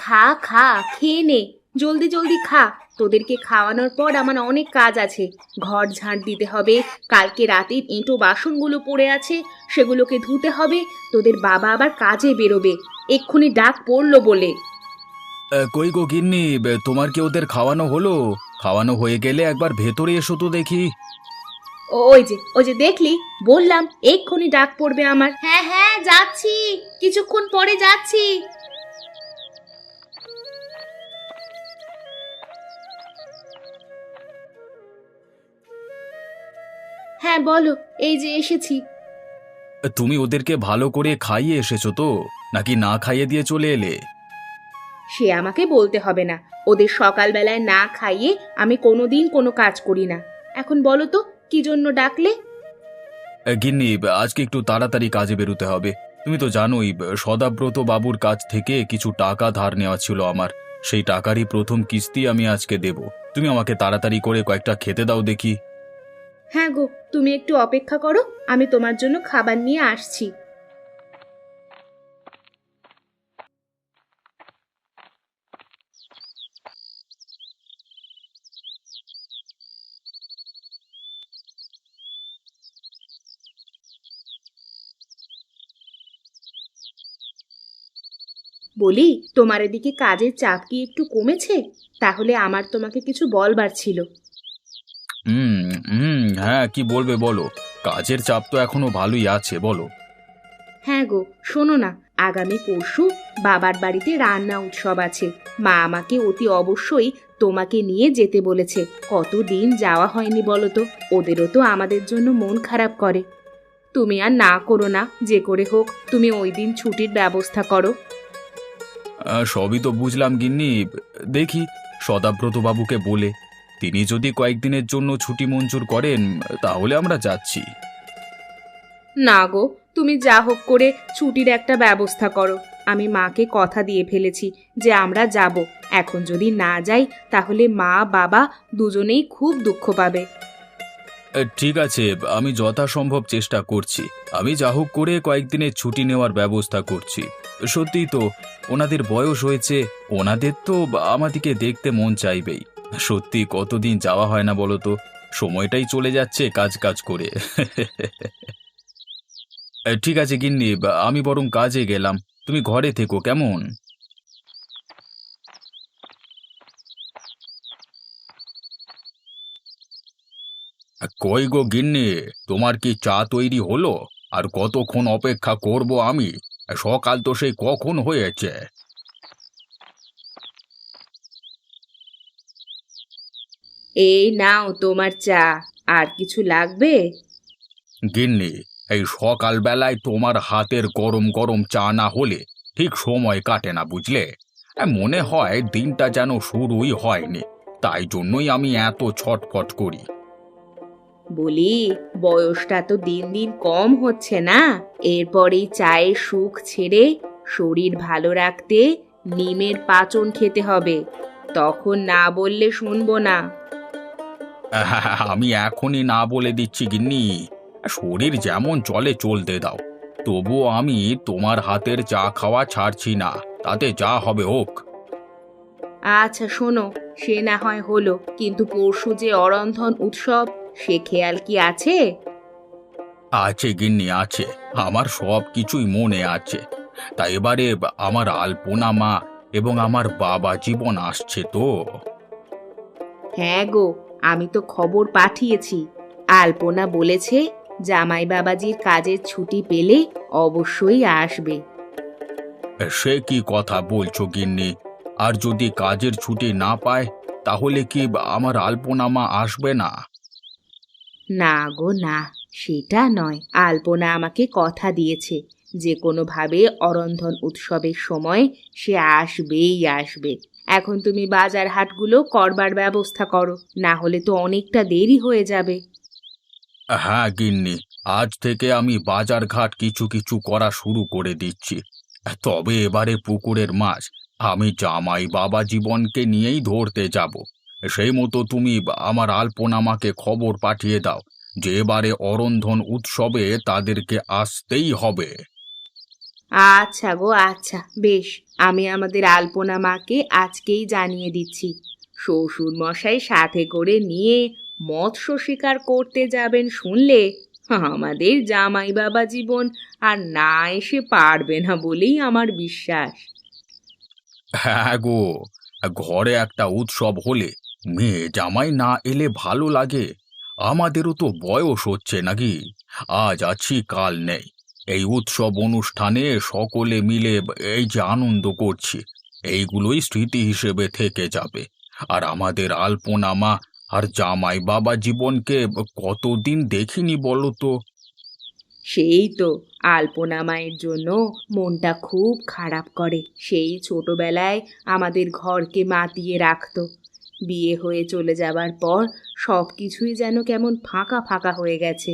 খা খা, খেয়ে নে, জলদি জলদি খা। তোদেরকে খাওয়ানোর পর আমার অনেক কাজ আছে। ঘর ঝাঁট দিতে হবে, কালকে রাতের এঁটো বাসনগুলো পড়ে আছে, সেগুলোকে ধুতে হবে। তোদের বাবা আবার কাজে বেরোবে, এক্ষুনি ডাক পড়লো বলে। কই গো গিন্নি, তোমার কি ওদের খাওয়ানো হলো? খাওয়ানো হয়ে গেলে একবার ভেতরে এসো তো দেখি। ওই যে দেখলি, বললাম এক্ষুনি ডাক পড়বে আমার। হ্যাঁ হ্যাঁ, যাচ্ছি, কিছুক্ষণ পরে যাচ্ছি। হ্যাঁ বলো, এই যে এসেছি। তুমি ওদেরকে ভালো করে খাইয়ে এসেছো তো, নাকি না খাইয়ে দিয়ে চলে এলে? সে আমাকে বলতে হবে না। ওদের সকালবেলায় না খাইয়ে আমি কোনোদিন কোনো কাজ করি না। এখন বলো তো, কি জন্য ডাকলে? গিন্নি, আজকে একটু তাড়াতাড়ি কাজে বেরোতে হবে। তুমি তো জানোই, সদাব্রত বাবুর কাছ থেকে কিছু টাকা ধার নেওয়া ছিল আমার। সেই টাকারই প্রথম কিস্তি আমি আজকে দেব। তুমি আমাকে তাড়াতাড়ি করে কয়েকটা খেতে দাও দেখি। হ্যাঁ গো, তুমি একটু অপেক্ষা করো, আমি তোমার জন্য খাবার নিয়ে আসছি। বলি, তোমার এদিকে কাজের চাপ কি একটু কমেছে? তাহলে আমার তোমাকে কিছু বলবার ছিল। হুম। হুম, হ্যাঁ, কি বলবে বলো। কাজের চাপ তো এখনো ভালোই আছে, বলো। হ্যাঁ গো, শোনো না, আগামী পরশু বাবার বাড়িতে রান্না উৎসব আছে। মা আমাকে অতি অবশ্যই তোমাকে নিয়ে যেতে বলেছে। কতদিন যাওয়া হয়নি বলো তো, ওদেরও তো আমাদের জন্য মন খারাপ করে। তুমি আর না করো না, যে করে হোক তুমি ওই দিন ছুটির ব্যবস্থা করো। সবই তো বুঝলাম গিন্নি। দেখি সদাব্রত বাবুকে বলে, তিনি যদি কয়েকদিনের জন্য ছুটি মঞ্জুর করেন, তাহলে আমরা যাচ্ছি। না গো, তুমি যা হোক করে ছুটির একটা ব্যবস্থা করো। আমি মাকে কথা দিয়ে ফেলেছি যে আমরা যাব। এখন যদি না যাই তাহলে মা বাবা দুজনেই খুব দুঃখ পাবে। ঠিক আছে, আমি যথাসম্ভব চেষ্টা করছি। আমি যা হোক করে কয়েকদিনের ছুটি নেওয়ার ব্যবস্থা করছি। সত্যিই তো, ওনাদের বয়স হয়েছে, ওনাদের তো আমাদিকে দেখতে মন চাইবেই। সত্যি কতদিন যাওয়া হয় না বলো তো, সময়টাই চলে যাচ্ছে কাজ কাজ করে। ঠিক আছে গিন্নি, আমি বরং কাজে গেলাম। তুমি ঘরে থেকো কেমন? কই গো গিন্নি, তোমার কি চা তৈরি হলো? আর কতক্ষণ অপেক্ষা করব আমি? সকাল তো সেই কখন হয়েছে। এই নাও তোমার চা। আর কিছু লাগবে? গিন্নি, এই সকালবেলায় তোমার হাতের গরম গরম চা না হলে ঠিক সময় কাটে না, বুঝলে? মনে হয় দিনটা যেন শুরুই হয়নি। তাই জন্যই আমি এত ছটফট করি। বলি, বয়সটা তো দিন দিন কম হচ্ছে না? এরপর এই চায়ের সুখ ছেড়ে শরীর ভালো রাখতে নিমের পাচন খেতে হবে। তখন না বললে শুনবো না। আমি এখনই না বলে দিচ্ছি গিন্নি। শরীর যেমন চলে চলতে দাও। তবুও আমি তোমার হাতের চা খাওয়া ছাড়ছি না, তাতে যা হবে হোক। আচ্ছা শোনো, সে না হয় হলো, কিন্তু পরশু যে অরন্ধন উৎসব, সে খেয়াল কি আছে? আছে গিন্নি, আছে। আমার সব কিছুই মনে আছে। তা এবারে আমার আলপনা মা এবং আমার বাবা জীবন আসছে তো। হ্যাঁ গো, আমি তো খবর পাঠিয়েছি। আলপনা বলেছে জামাই বাবাজির কাজের ছুটি পেলে অবশ্যই আসবে। সে কি কথা বলছো গিন্নি? আর যদি কাজের ছুটি না পায়, তাহলে কি আমার আলপনা মা আসবে না? না গো না, সেটা নয়। আলপনা আমাকে কথা দিয়েছে যে কোনোভাবে অরন্ধন উৎসবের সময় সে আসবেই আসবে। এখন তুমি বাজার হাটগুলো করবার ব্যবস্থা করো, না হলে তো অনেকটা দেরি হয়ে যাবে। হ্যাঁ গিন্নি, আজ থেকে আমি বাজারঘাট কিছু কিছু করা শুরু করে দিচ্ছি। তবে এবারে পুকুরের মাছ আমি জামাই বাবা জীবনকে নিয়েই ধরতে যাব। সেই মতো তুমি আমার আলপনামাকে খবর পাঠিয়ে দাও যে এবারে অরন্ধন উৎসবে তাদেরকে আসতেই হবে। আচ্ছা গো, আচ্ছা, বেশ। আমি আমাদের আলপনা মাকে আজকেই জানিয়ে দিচ্ছি। শ্বশুর মশাই সাথে করে নিয়ে মৎস্য শিকার করতে যাবেন শুনলে আমাদের জামাই বাবা জীবন আর না এসে পারবে না বলেই আমার বিশ্বাস। হ্যাঁ গো, ঘরে একটা উৎসব হলে মেয়ে জামাই না এলে ভালো লাগে। আমাদেরও তো বয়স হচ্ছে নাকি, আজ আছি কাল নেই। এই উৎসব অনুষ্ঠানে সকলে মিলে এই যে আনন্দ করছি, এইগুলোই স্মৃতি হিসেবে থেকে যাবে। আর আমাদের আলপনা মা আর জামাই বাবা জীবনকে কতদিন দেখিনি বলো তো। সেই তো, আলপনা মায়ের জন্য মনটা খুব খারাপ করে। সেই ছোটবেলায় আমাদের ঘরকে মাতিয়ে রাখতো। বিয়ে হয়ে চলে যাবার পর সব কিছুই যেন কেমন ফাঁকা ফাঁকা হয়ে গেছে।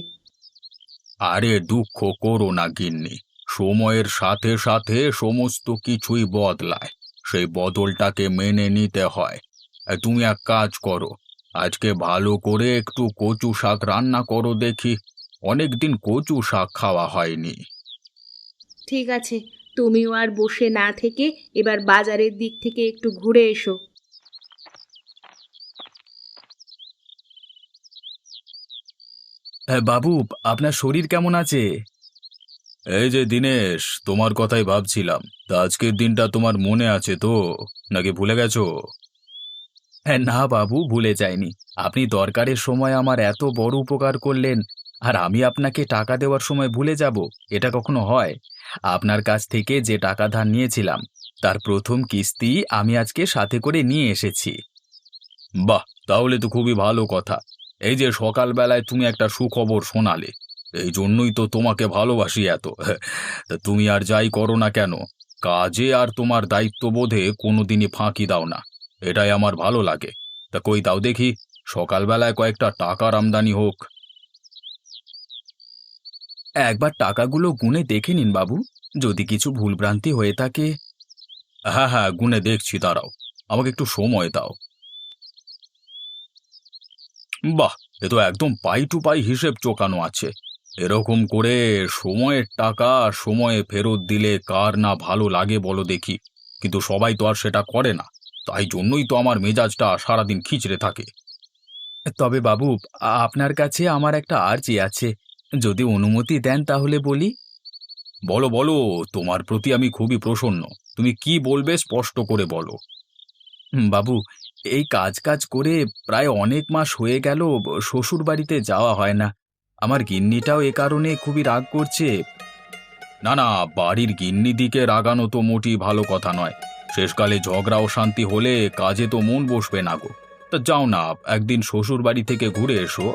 আরে দুঃখ করো না গিন্নি, সময়ের সাথে সাথে সমস্ত কিছুই বদলায়। সেই বদলটাকে মেনে নিতে হয়। তুমি এক কাজ করো, আজকে ভালো করে একটু কচু শাক রান্না করো দেখি। অনেকদিন কচু শাক খাওয়া হয়নি। ঠিক আছে, তুমিও আর বসে না থেকে এবার বাজারের দিক থেকে একটু ঘুরে এসো। বাবু, আপনার শরীর কেমন আছে? এই যে দিনেশ, তোমার কথাই ভাবছিলাম। তা আজকের দিনটা তোমার মনে আছে তো, নাকি ভুলে গেছো? হ্যাঁ, না বাবু, ভুলে যাইনি। আপনি দরকারের সময় আমার এত বড় উপকার করলেন, আর আমি আপনাকে টাকা দেওয়ার সময় ভুলে যাব? এটা কখনো হয়? আপনার কাছ থেকে যে টাকা ধার নিয়েছিলাম, তার প্রথম কিস্তি আমি আজকে সাথে করে নিয়ে এসেছি। বাহ, তাহলে তো খুবই ভালো কথা। এই যে সকালবেলায় তুমি একটা সুখবর শোনালে, এই জন্যই তো তোমাকে ভালোবাসি এত। তা তুমি আর যাই করো না কেন, কাজে আর তোমার দায়িত্ববোধে কোনোদিনই ফাঁকি দাও না। এটাই আমার ভালো লাগে। তা কই দাও দেখি, সকালবেলায় কয়েকটা টাকার আমদানি হোক। একবার টাকাগুলো গুনে দেখে নিন বাবু, যদি কিছু ভুলভ্রান্তি হয়ে থাকে। হ্যাঁ হ্যাঁ, গুনে দেখছি, দাঁড়াও, আমাকে একটু সময় দাও। বাহ, এ তো একদম পাই টু পাই হিসেব চোকানো আছে। এরকম করে সময়ের টাকা সময়ে ফেরত দিলে কার না ভালো লাগে বলো দেখি। কিন্তু সবাই তো আর সেটা করে না। তাই জন্যই তো আমার মেজাজটা সারাদিন খিচড়ে থাকে। তবে বাবু, আপনার কাছে আমার একটা আর্জি আছে, যদি অনুমতি দেন তাহলে বলি। বলো বলো, তোমার প্রতি আমি খুবই প্রসন্ন। তুমি কি বলবে স্পষ্ট করে বলো। বাবু, এই কাজ কাজ করে প্রায় অনেক মাস হয়ে গেল শ্বশুর বাড়িতে যাওয়া হয় না। আমার গিন্নিটাও এ কারণে খুবই রাগ করছে। না না, বাড়ির গিন্নি দিকে রাগানো তো মোটেই ভালো কথা নয়। শেষকালে ঝগড়া অশান্তি হলে কাজে তো মন বসবে না গো। তা যাও না, একদিন শ্বশুর বাড়ি থেকে ঘুরে এসো।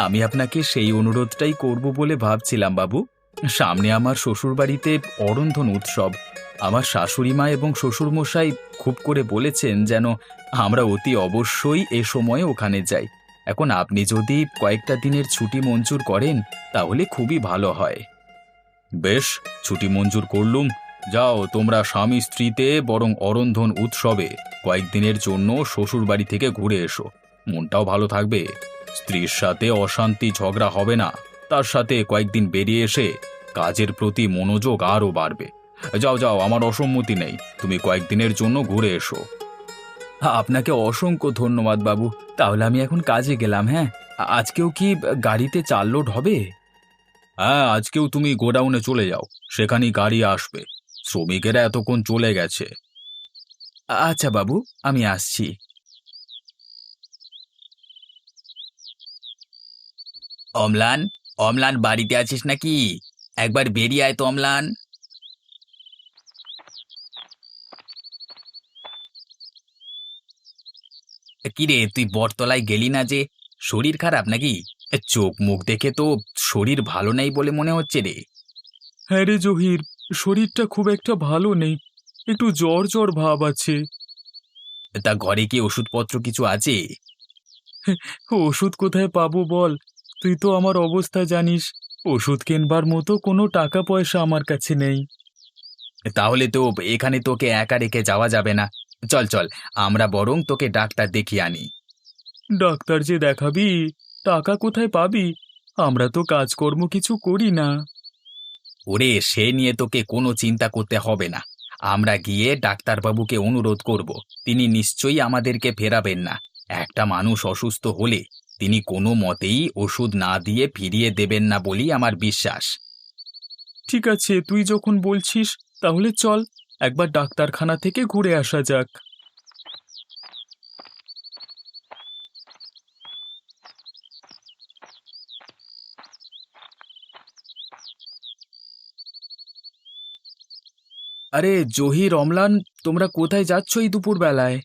আমি আপনাকে সেই অনুরোধটাই করব বলে ভাবছিলাম বাবু। সামনে আমার শ্বশুরবাড়িতে অরন্ধন উৎসব। আমার শাশুড়ি মা এবং শ্বশুরমশাই খুব করে বলেছেন যেন আমরা অতি অবশ্যই এ সময়ে ওখানে যাই। এখন আপনি যদি কয়েকটা দিনের ছুটি মঞ্জুর করেন তাহলে খুবই ভালো হয়। বেশ, ছুটি মঞ্জুর করলুম। যাও তোমরা স্বামী স্ত্রীতে বরং অরন্ধন উৎসবে কয়েকদিনের জন্য শ্বশুর বাড়ি থেকে ঘুরে এসো। মনটাও ভালো থাকবে, স্ত্রীর সাথে অশান্তি ঝগড়া হবে না। তার সাথে কয়েকদিন বেরিয়ে এসে কাজের প্রতি মনোযোগ আরও বাড়বে। যাও যাও, আমার অসম্মতি নেই, তুমি কয়েকদিনের জন্য ঘুরে এসো। আপনাকে অসংখ্য ধন্যবাদ বাবু। তাহলে আমি এখন কাজে গেলাম। হ্যাঁ, আজকেও কি গাড়িতে চাল লোড হবে? হ্যাঁ, আজকেও তুমি গোডাউনে চলে যাও, সেখানেই গাড়ি আসবে। শ্রমিকেরা এতক্ষণ চলে গেছে। আচ্ছা বাবু, আমি আসছি। অম্লান, অম্লান, বাড়িতে আছিস নাকি? একবার বেরিয়ে আয় তো অম্লান। কিরে, তুই বটতলায় গেলি না যে? শরীর খারাপ নাকি? চোখ মুখ দেখে তো শরীর ভালো নেই বলে মনে হচ্ছে রে। হ্যাঁ রে জহির, শরীরটা খুব একটা ভালো নেই, একটু জ্বর জ্বর ভাব আছে। তা ঘরে কি ওষুধপত্র কিছু আছে? ওষুধ কোথায় পাবো বল, তুই তো আমার অবস্থা জানিস। ওষুধ কেনবার মতো কোনো টাকা পয়সা আমার কাছে নেই। তাহলে তো এখানে তোকে একা রেখে যাওয়া যাবে না। চল চল, আমরা বরং তোকে ডাক্তার দেখিয়ে আনি। ডাক্তার যে দেখাবি, টাকা কোথায় পাবি? আমরা তো কাজকর্ম কিছু করি না। ওরে, সে নিয়ে তোকে কোনো চিন্তা করতে হবে না। আমরা গিয়ে ডাক্তারবাবুকে অনুরোধ করব, তিনি নিশ্চয়ই আমাদেরকে ফেরাবেন না। একটা মানুষ অসুস্থ হলে তিনি কোনো মতেই ওষুধ না দিয়ে ফিরিয়ে দেবেন না বলেই আমার বিশ্বাস। ঠিক আছে, তুই যখন বলছিস তাহলে চল একবার ডাক্তারখানা থেকে ঘুরে আসা যাক। আরে জহির, অম্লান, তোমরা কোথায় যাচ্ছ এই দুপুর বেলায়?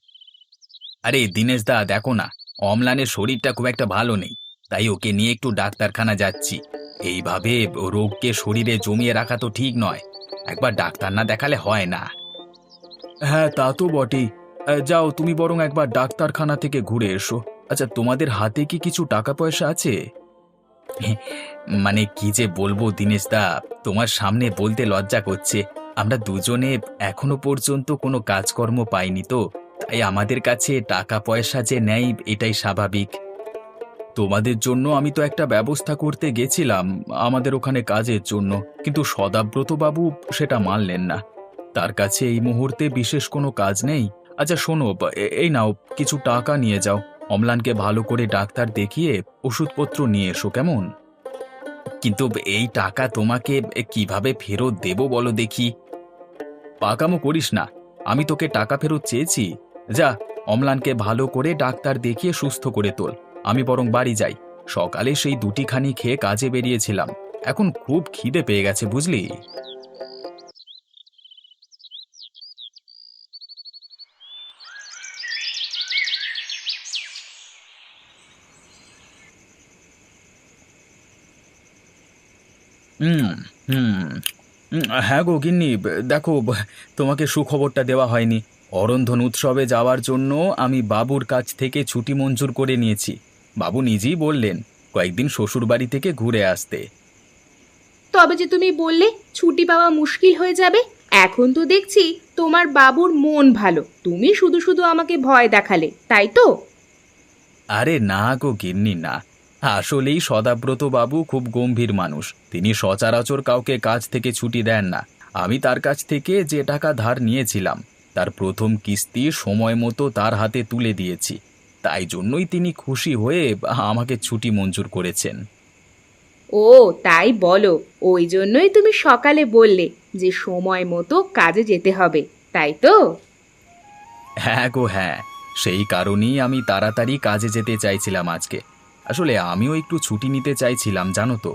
আরে দিনেশ দা, দেখো না, অম্লানের শরীরটা খুব একটা ভালো নেই, তাই ওকে নিয়ে একটু ডাক্তারখানা যাচ্ছি। এইভাবে রোগকে শরীরে জমিয়ে রাখা তো ঠিক নয়, একবার ডাক্তার না দেখালে হয় না। হ্যাঁ, তা তো বটেই। যাও, তুমি বরং একবার ডাক্তারখানা থেকে ঘুরে এসো। আচ্ছা, তোমাদের হাতে কি কিছু টাকা পয়সা আছে? মানে কি যে বলবো দিনেশ দা, তোমার সামনে বলতে লজ্জা করছে। আমরা দুজনে এখনো পর্যন্ত কোনো কাজকর্ম পাইনি তো, তাই আমাদের কাছে টাকা পয়সা যে নেই এটাই স্বাভাবিক। তোমাদের জন্য আমি তো একটা ব্যবস্থা করতে গেছিলাম আমাদের ওখানে কাজের জন্য, কিন্তু সদাব্রত বাবু সেটা মানলেন না। তার কাছে এই মুহূর্তে বিশেষ কোনো কাজ নেই। আচ্ছা শোনো, এই নাও, কিছু টাকা নিয়ে যাও। অম্লানকে ভালো করে ডাক্তার দেখিয়ে ওষুধপত্র নিয়ে এসো, কেমন? কিন্তু এই টাকা তোমাকে কিভাবে ফেরত দেব বলো দেখি। পাকামো করিস না, আমি তোকে টাকা ফেরত চেয়েছি? যা, অম্লানকে ভালো করে ডাক্তার দেখিয়ে সুস্থ করে তোল। আমি বরং বাড়ি যাই। সকালে সেই দুটিখানি খেয়ে কাজে বেরিয়েছিলাম, এখন খুব খিদে পেয়ে গেছে, বুঝলি? হুম হুম হ্যাঁ গো গিন্নি, দেখো, তোমাকে সুখবরটা দেওয়া হয়নি। অরন্ধন উৎসবে যাওয়ার জন্য আমি বাবুর কাছ থেকে ছুটি মঞ্জুর করে নিয়েছি। বাবু নিজেই বললেন কয়েকদিন শ্বশুর বাড়ি থেকে ঘুরে আসতে। তবে যে তুমি বললে ছুটি পাওয়া মুশকিল হয়ে যাবে, এখন তো দেখছি তোমার বাবুর মন ভালো, তুমি শুধু শুধু আমাকে ভয় দেখালে, তাই তো? আরে না গো গিন্নি, না। আসলেই সদাব্রত বাবু খুব গম্ভীর মানুষ, তিনি সচরাচর কাউকে কাজ থেকে ছুটি দেন না। আমি তার কাছ থেকে যে টাকা ধার নিয়েছিলাম তার প্রথম কিস্তি সময় মতো তার হাতে তুলে দিয়েছি, তাই জন্যই তিনি খুশি হয়ে আমাকে ছুটি মঞ্জুর করেছেন। ও তাই বলো, ওই জন্যই তুমি সকালে বললে যে সময় মতো কাজে যেতে হবে, তাই তো? হ্যাঁ গো হ্যাঁ, সেই কারণেই আমি তাড়াতাড়ি কাজে যেতে চাইছিলাম আজকে। আসলে আমিও একটু ছুটি নিতে চাইছিলাম, জানো তো।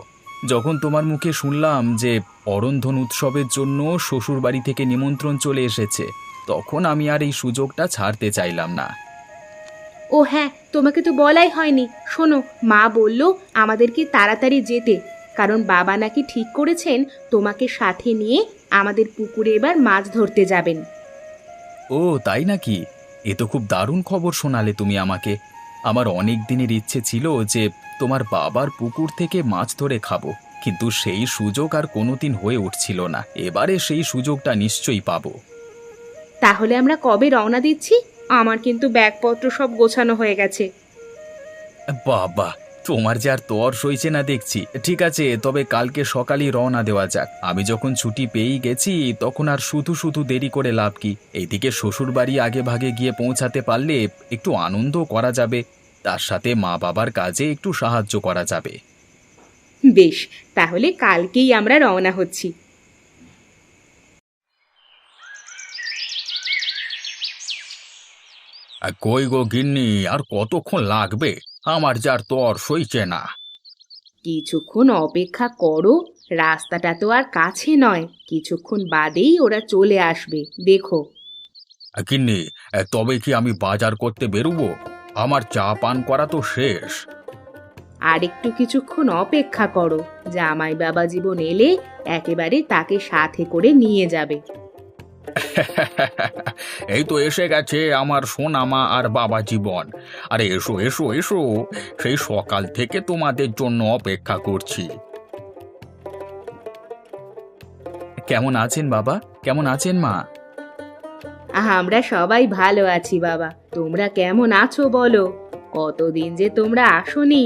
যখন তোমার মুখে শুনলাম যে অরন্ধন উৎসবের জন্য শ্বশুর বাড়ি থেকে নিমন্ত্রণ চলে এসেছে, তখন আমি আর এই সুযোগটা ছাড়তে চাইলাম না। ও হ্যাঁ, তোমাকে তো বলাই হয়নি। শোনো, মা বলল আমাদেরকে তাড়াতাড়ি যেতে, কারণ বাবা নাকি ঠিক করেছেন তোমাকে সাথে নিয়ে আমাদের পুকুরে এবার মাছ ধরতে যাবেন। ও তাই নাকি? এ তো খুব দারুণ খবর শোনালে তুমি আমাকে। আমার অনেক দিনের ইচ্ছে ছিল যে তোমার বাবার পুকুর থেকে মাছ ধরে খাবো, কিন্তু সেই সুযোগ আর কোনোদিন হয়ে উঠছিল না। এবারে সেই সুযোগটা নিশ্চয়ই পাবো। তাহলে আমরা কবে রওনা দিচ্ছি? আমার কিন্তু ব্যাগপত্র সব গোছানো হয়ে গেছে। বাবা, তোমার যে আর তর সইছে না দেখছি। ঠিক আছে, তবে কালকে সকালেই রওনা দেওয়া যাক। আমি যখন ছুটি পেয়েই গেছি তখন আর শুধু শুধু দেরি করে লাভ কি? এইদিকে শ্বশুর বাড়ি আগে ভাগে গিয়ে পৌঁছাতে পারলে একটু আনন্দ করা যাবে, তার সাথে মা বাবার কাজে একটু সাহায্য করা যাবে। বেশ, তাহলে কালকেই আমরা রওনা হচ্ছি। কই গো গিন্নি, আর কতক্ষণ লাগবে? আমার যার তর সইছে না। কিছুক্ষণ অপেক্ষা করো, রাস্তাটা তো আর কাছে নয়, কিছুক্ষণ বাদেই ওরা চলে আসবে, দেখো। গিন্নি, তবে কি আমি বাজার করতে বেরোবো? আমার চা পান করা তো শেষ। আর একটু কিছুক্ষণ অপেক্ষা করো, জামাই বাবা জীবন এলে একেবারে তাকে সাথে করে নিয়ে যাবে। এই তো এসে গেছে আমার সোনামা আর বাবা জীবন। আরে এসো এসো এসো, সেই সকাল থেকে তোমাদের জন্য অপেক্ষা করছি। কেমন আছেন বাবা? কেমন আছেন মা? আমরা সবাই ভালো আছি বাবা, তোমরা কেমন আছো বলো? কতদিন যে তোমরা আসোনি।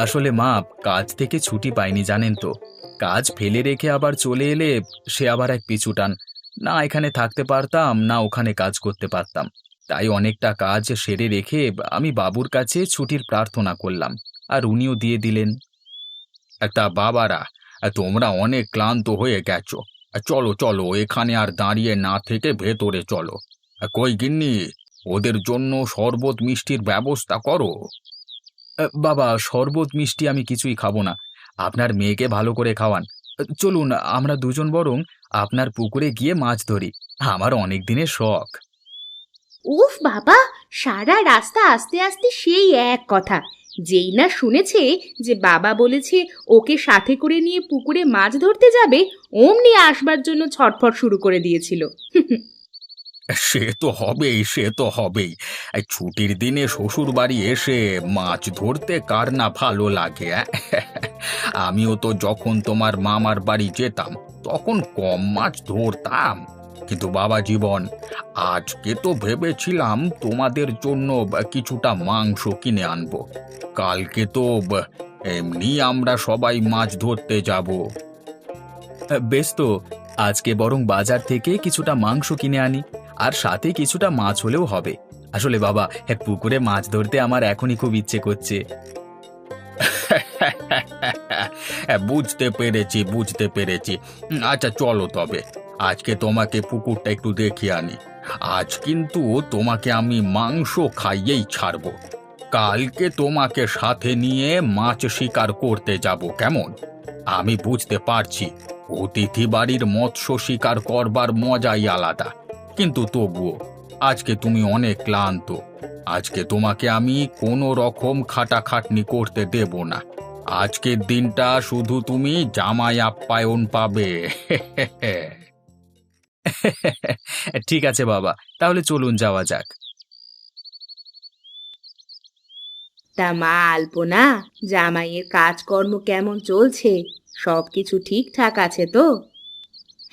আসলে মা, কাজ থেকে ছুটি পাইনি জানেন তো। কাজ ফেলে রেখে আবার চলে এলে সে আবার এক পিছুটান। না এখানে থাকতে পারতাম না ওখানে কাজ করতে পারতাম। তাই অনেকটা কাজ সেরে রেখে আমি বাবুর কাছে ছুটির প্রার্থনা করলাম, আর উনিও দিয়ে দিলেন। তা বাবারা, তোমরা অনেক ক্লান্ত হয়ে গেছো। চলো চলো, এখানে আর দাঁড়িয়ে না থেকে ভেতরে চলো। কই গিন্নি, ওদের জন্য শরবত মিষ্টির ব্যবস্থা করো। বাবা, শরবত মিষ্টি আমি কিছুই খাবো না। আপনার মেয়েকে ভালো করে খাওয়ান। চলুন আমরা দুজন বরং আপনার পুকুরে গিয়ে মাছ ধরি। আমার অনেক দিনের শখ। উফ বাবা, সারা রাস্তা আস্তে আস্তে সেই এক কথা। যেই না শুনেছে যে বাবা বলেছে ওকে সাথে করে নিয়ে পুকুরে মাছ ধরতে যাবে, অমনি আসবার জন্য ছটফট শুরু করে দিয়েছিল। সে তো হবেই, সে তো হবেই। এই ছুটির দিনে শ্বশুর বাড়ি এসে মাছ ধরতে কার না ভালো লাগে? আমিও তো যখন তোমার মামার বাড়ি যেতাম তখন কম মাছ ধরতাম। কিন্তু বাবা জীবন, আজকে তো ভেবেছিলাম তোমাদের জন্য কিছুটা মাংস কিনে আনবো। কালকে তো এমনি আমরা সবাই মাছ ধরতে যাব। বেশ তো, আজকে বরং বাজার থেকে কিছুটা মাংস কিনে আনি, আর সাথে কিছুটা মাছ হলেও হবে। আসলে বাবা, পুকুরে মাছ ধরতে আমার এখনই খুব ইচ্ছে করছে। বুঝতে পেরেছি, বুঝতে পেরেছি। আচ্ছা চলো তবে, আজকে তোমাকে পুকুরটা একটু দেখিয়ে আনি। আজ কিন্তু তোমাকে আমি মাংস খাইয়েই ছাড়বো। কালকে তোমাকে সাথে নিয়ে মাছ শিকার করতে যাব, কেমন? আমি বুঝতে পারছি অতিথি বাড়ির মৎস্য শিকার করবার মজাই আলাদা, কিন্তু তবুও আজকে তুমি অনেক ক্লান্ত। আজকে তোমাকে আমি কোনো রকম খাটাখাটনি করতে দেব না। আজকের দিনটা শুধু তুমি জামাই আপ্যায়ন পাবে। ঠিক আছে বাবা, তাহলে চলুন যাওয়া যাক। তা মা আলপনা, জামাইয়ের কাজকর্ম কেমন চলছে? সবকিছু ঠিকঠাক আছে তো?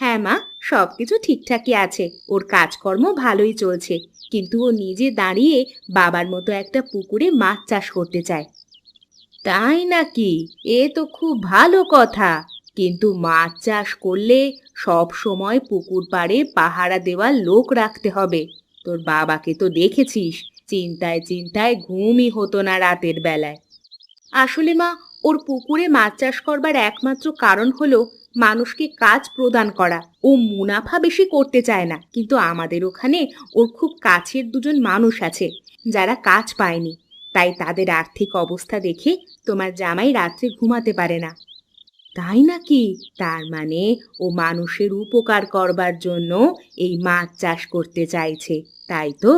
হ্যাঁ মা, সবকিছু ঠিকঠাকই আছে। ওর কাজকর্ম ভালোই চলছে, কিন্তু ও নিজে দাঁড়িয়ে বাবার মতো একটা পুকুরে মাছ চাষ করতে চায়। তাই নাকি? এ তো খুব ভালো কথা। কিন্তু মাছ চাষ করলে সব সময় পুকুর পাড়ে পাহারা দেওয়ার লোক রাখতে হবে। তোর বাবাকে তো দেখেছিস, চিন্তায় চিন্তায় ঘুমই হতো না রাতের বেলায়। আসলে মা, ওর পুকুরে মাছ চাষ করবার একমাত্র কারণ হলো মানুষকে কাজ প্রদান করা। ও মুনাফা বেশি করতে চায় না, কিন্তু আমাদের ওখানে ওর খুব কাছের দুজন মানুষ আছে যারা কাজ পায়নি। তাই তাদের আর্থিক অবস্থা দেখে তোমার জামাই রাত্রে ঘুমাতে পারে না। তাই নাকি? তার মানে ও মানুষের উপকার করবার জন্য এই মাছ চাষ করতে চাইছে, তাই তো?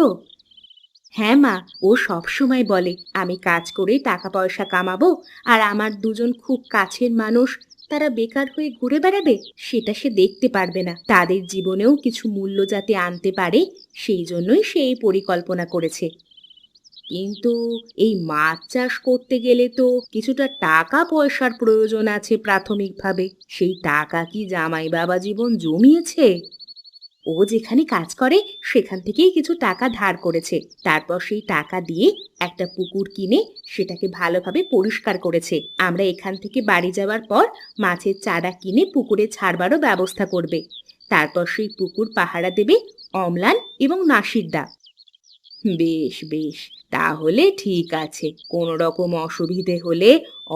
হ্যাঁ মা, ও সব সময় বলে আমি কাজ করে টাকা পয়সা কামাবো, আর আমার দুজন খুব কাছের মানুষ তারা বেকার হয়ে ঘুরে বেড়াবে, সেটা সে দেখতে পারবে না। তাদের জীবনেও কিছু মূল্য যাতে আনতে পারে, সেই জন্যই সে এই পরিকল্পনা করেছে। কিন্তু এই মাছ চাষ করতে গেলে তো কিছুটা টাকা পয়সার প্রয়োজন আছে প্রাথমিকভাবে। সেই টাকা কি জামাই বাবা জীবন জমিয়েছে? ও যেখানে কাজ করে সেখান থেকেই কিছু টাকা ধার করেছে। তারপর সেই টাকা দিয়ে একটা পুকুর কিনে সেটাকে ভালোভাবে পরিষ্কার করেছে। আমরা এখান থেকে বাড়ি যাওয়ার পর মাছের চারা কিনে পুকুরে ছাড়বারও ব্যবস্থা করবে। তারপর সেই পুকুর পাহারা দেবে অম্লান এবং নাসিরদা। বেশ বেশ, তাহলে ঠিক আছে। কোনো রকম অসুবিধে হলে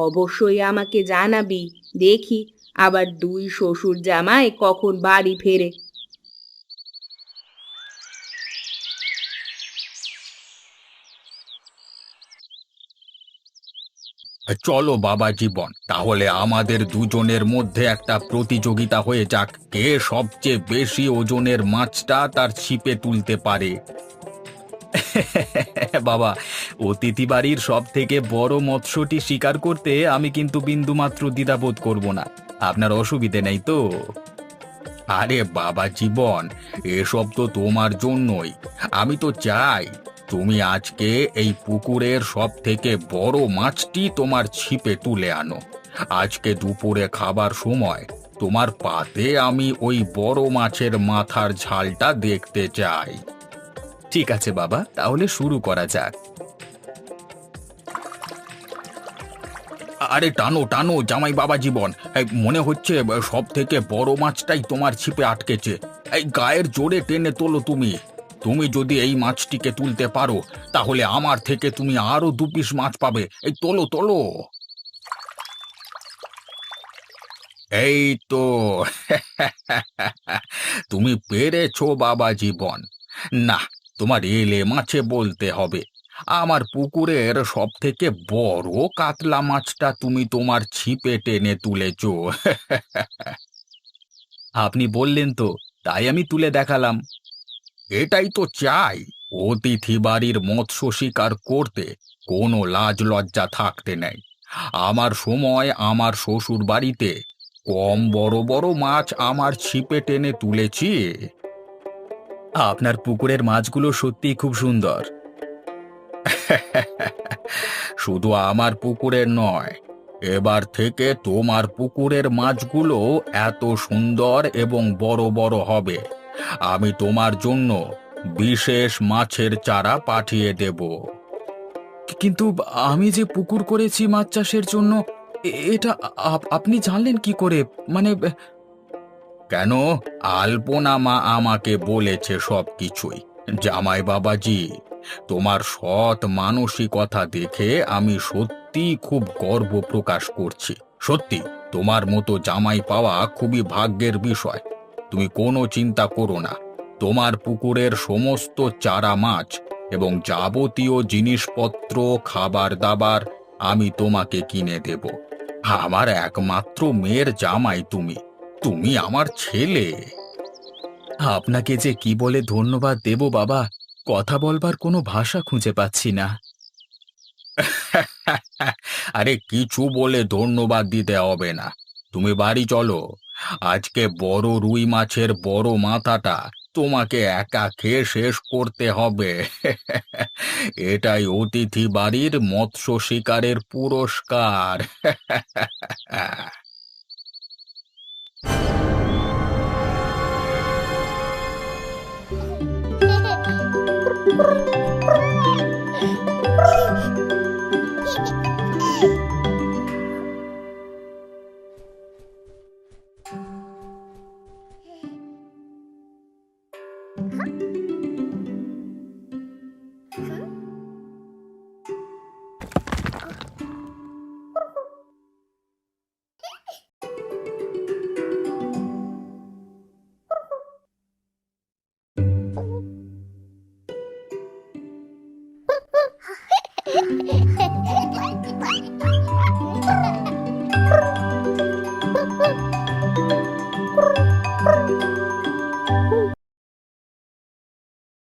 অবশ্যই আমাকে জানাবি। দেখি আবার দুই শ্বশুর জামাই কখন বাড়ি ফেরে। চলো বাবা জীবন, তাহলে আমাদের দুজনের মধ্যে একটা প্রতিযোগিতা হয়ে যাক, কে সবচেয়ে বেশি ওজনের মাছটা তার ছিপে তুলতে পারে। বাবা, অতিথি বাড়ির সব থেকে বড় মৎস্যটি শিকার করতে আমি কিন্তু বিন্দুমাত্র দ্বিধাবোধ করব না। আপনার অসুবিধে নেই তো? আরে বাবা জীবন, এসব তো তোমার জন্যই। আমি তো চাই তুমি আজকে এই পুকুরের সব থেকে বড় মাছটি তোমার ছিপে তুলে আনো। আজকে দুপুরে খাবার সময় তোমার পাতে আমি ওই বড় মাছের মাথার ঝালটা দেখতে চাই। ঠিক আছে বাবা, তাহলে শুরু করা যাক। আরে টানো টানো জামাই বাবা জীবন, এই মনে হচ্ছে সব থেকে বড় মাছটাই তোমার ছিপে আটকেছে। এই গায়ের জোরে টেনে তোলো তুমি। তুমি যদি এই মাছটিকে তুলতে পারো তাহলে আমার থেকে তুমি আরো 2 পিস মাছ পাবে। এই তোলো তোলো। এই তো তুমি পেরেছো বাবা জীবন। না, তোমার এলে মাছে বলতে হবে। আমার পুকুরের সব থেকে বড় কাতলা মাছটা তুমি তোমার ছিপে টেনে তুলেছো। আপনি বললেন তো, তাই আমি তুলে দেখালাম। এটাই তো চাই, অতিথি বাড়ির মৎস্য শিকার করতে কোনো লাজ লজ্জা থাকতে নেই। আমার সময় আমার শ্বশুর বাড়িতে কম বড় বড় মাছ আমার ছিপে টেনে তুলেছি। আপনার পুকুরের মাছগুলো সত্যিই খুব সুন্দর। শুধু আমার পুকুরের নয়, এবার থেকে তোমার পুকুরের মাছগুলো এত সুন্দর এবং বড় বড় হবে। আমি তোমার জন্য বিশেষ মাছের চারা পাঠিয়ে দেব। কিন্তু আমি যে পুকুর করেছি মাছ চাষের জন্য, এটা আপনি জানলেন কি করে? মানে কেন, আলপনা মা আমাকে বলেছে সবকিছুই। জামাই বাবাজি, তোমার সৎ মানসিকতা দেখে আমি সত্যি খুব গর্ব প্রকাশ করছি। সত্যি তোমার মতো জামাই পাওয়া খুবই ভাগ্যের বিষয়। তুমি কোনো চিন্তা করো না, তোমার পুকুরের সমস্ত চারা মাছ এবং যাবতীয় জিনিসপত্র, খাবার দাবার আমি তোমাকে কিনে দেব। আমার একমাত্র মেয়ের জামাই তুমি, তুমি আমার ছেলে। আপনাকে যে কি বলে ধন্যবাদ দেব বাবা, কথা বলবার কোনো ভাষা খুঁজে পাচ্ছি না। আরে কিছু বলে ধন্যবাদ দিতে হবে না, তুমি বাড়ি চলো। আজকে বড় রুই মাছের বড় মাথাটা তোমাকে একা খেয়ে শেষ করতে হবে। এটাই অতিথি বাড়ির মৎস্য শিকারের পুরস্কার।